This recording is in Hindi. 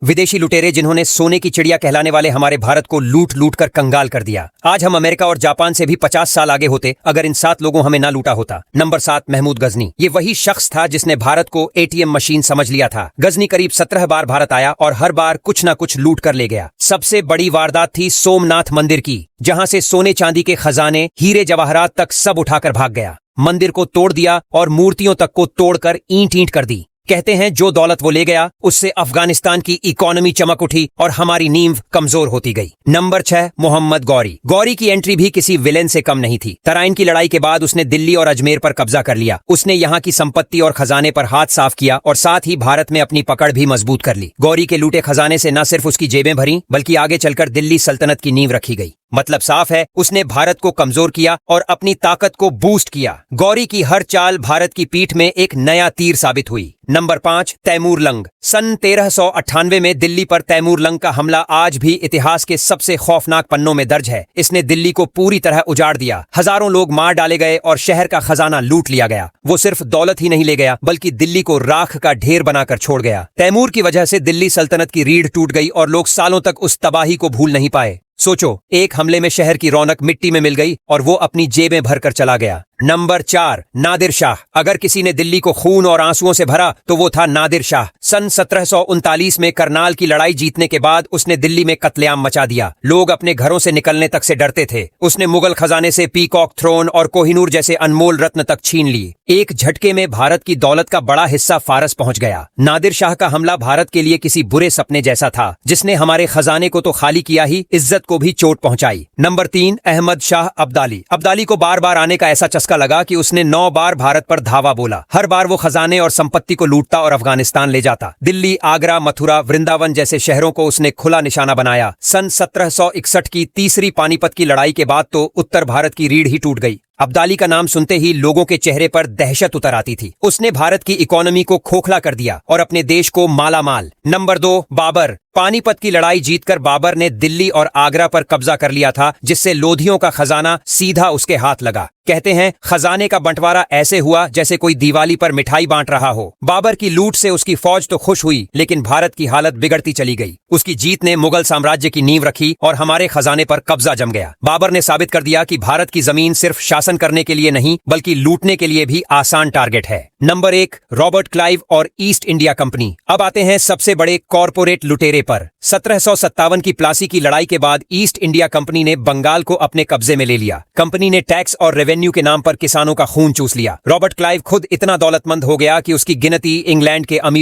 विदेशी लुटेरे जिन्होंने सोने की चिड़िया कहलाने वाले हमारे भारत को लूट लूट कर कंगाल कर दिया। आज हम अमेरिका और जापान से भी 50 साल आगे होते अगर इन 7 लोगों हमें ना लूटा होता। नंबर 7, महमूद गजनी। ये वही शख्स था जिसने भारत को एटीएम मशीन समझ लिया था। गजनी करीब 17 बार भारत आया और हर बार कुछ न कुछ लूट कर ले गया। सबसे बड़ी वारदात थी सोमनाथ मंदिर की, जहां से सोने चांदी के खजाने, हीरे जवाहरात तक सब उठाकर भाग गया। मंदिर को तोड़ दिया और मूर्तियों तक को तोड़कर ईंट ईंट कर दी। कहते हैं जो दौलत वो ले गया उससे अफगानिस्तान की इकोनॉमी चमक उठी और हमारी नींव कमजोर होती गई। नंबर 6, मोहम्मद गौरी। गौरी की एंट्री भी किसी विलेन से कम नहीं थी। तराइन की लड़ाई के बाद उसने दिल्ली और अजमेर पर कब्जा कर लिया। उसने यहाँ की संपत्ति और खजाने पर हाथ साफ किया और साथ ही भारत में अपनी पकड़ भी मजबूत कर ली। गौरी के लूटे खजाने से न सिर्फ उसकी जेबें भरी बल्कि आगे चलकर दिल्ली सल्तनत की नींव रखी गई। मतलब साफ है, उसने भारत को कमजोर किया और अपनी ताकत को बूस्ट किया। गौरी की हर चाल भारत की पीठ में एक नया तीर साबित हुई। Number 5, Taimur lung. सन 1398 में दिल्ली पर तैमूर लंग का हमला आज भी इतिहास के सबसे खौफनाक पन्नों में दर्ज है। इसने दिल्ली को पूरी तरह उजाड़ दिया। हजारों लोग मार डाले गए और शहर का खजाना लूट लिया गया। वो सिर्फ दौलत ही नहीं ले गया बल्कि दिल्ली को राख का ढेर बनाकर छोड़ गया। तैमूर की वजह से दिल्ली सल्तनत की रीढ़ टूट गई और लोग सालों तक उस तबाही को भूल नहीं पाए। सोचो, एक हमले में शहर की रौनक मिट्टी में मिल गई और वो अपनी जेबें भरकर चला गया। नंबर 4, नादिर शाह। अगर किसी ने दिल्ली को खून और आंसुओं से भरा तो वो था नादिर शाह। सन 1739 में करनाल की लड़ाई जीतने के बाद उसने दिल्ली में कत्लेआम मचा दिया। लोग अपने घरों से निकलने तक से डरते थे। उसने मुगल खजाने से पीकॉक थ्रोन और कोहिनूर जैसे अनमोल रत्न तक छीन लिए। एक झटके में भारत की दौलत का बड़ा हिस्सा फारस पहुंच गया। नादिर शाह का हमला भारत के लिए किसी बुरे सपने जैसा था, जिसने हमारे खजाने को तो खाली किया ही, इज्जत को भी चोट पहुंचाई। नंबर 3, अहमद शाह अब्दाली। अब्दाली को बार बार आने का ऐसा चस्का लगा कि उसने 9 बार भारत पर धावा बोला। हर बार वो खजाने और संपत्ति को लूटता और अफगानिस्तान ले जाता। दिल्ली, आगरा, मथुरा, वृंदावन जैसे शहरों को उसने खुला निशाना बनाया। सन 1761 की तीसरी पानीपत की लड़ाई के बाद तो उत्तर भारत की रीढ़ ही टूट गई। अब्दाली का नाम सुनते ही लोगों के चेहरे पर दहशत उतर आती थी। उसने भारत की इकोनॉमी को खोखला कर दिया और अपने देश को माला माल। नंबर 2, बाबर। पानीपत की लड़ाई जीतकर बाबर ने दिल्ली और आगरा पर कब्जा कर लिया था, जिससे लोधियों का खजाना सीधा उसके हाथ लगा। कहते हैं खजाने का बंटवारा ऐसे हुआ जैसे कोई दिवाली पर मिठाई बांट रहा हो। बाबर की लूट से उसकी फौज तो खुश हुई, लेकिन भारत की हालत बिगड़ती चली गई। उसकी जीत ने मुगल साम्राज्य की नींव रखी और हमारे खजाने पर कब्जा जम गया। बाबर ने साबित कर दिया कि भारत की जमीन सिर्फ शासन करने के लिए नहीं बल्कि लूटने के लिए भी आसान टारगेट है। नंबर 1, रॉबर्ट क्लाइव और ईस्ट इंडिया कंपनी। अब आते हैं सबसे बड़े कॉरपोरेट लुटेरे पर। 1757 की प्लासी की लड़ाई के बाद ईस्ट इंडिया कंपनी ने बंगाल को अपने कब्जे में ले लिया। कंपनी ने टैक्स और रेवेन्यू के नाम पर किसानों का खून चूस लिया। रॉबर्ट क्लाइव खुद इतना दौलतमंद हो गया कि उसकी गिनती इंग्लैंड के अमीरों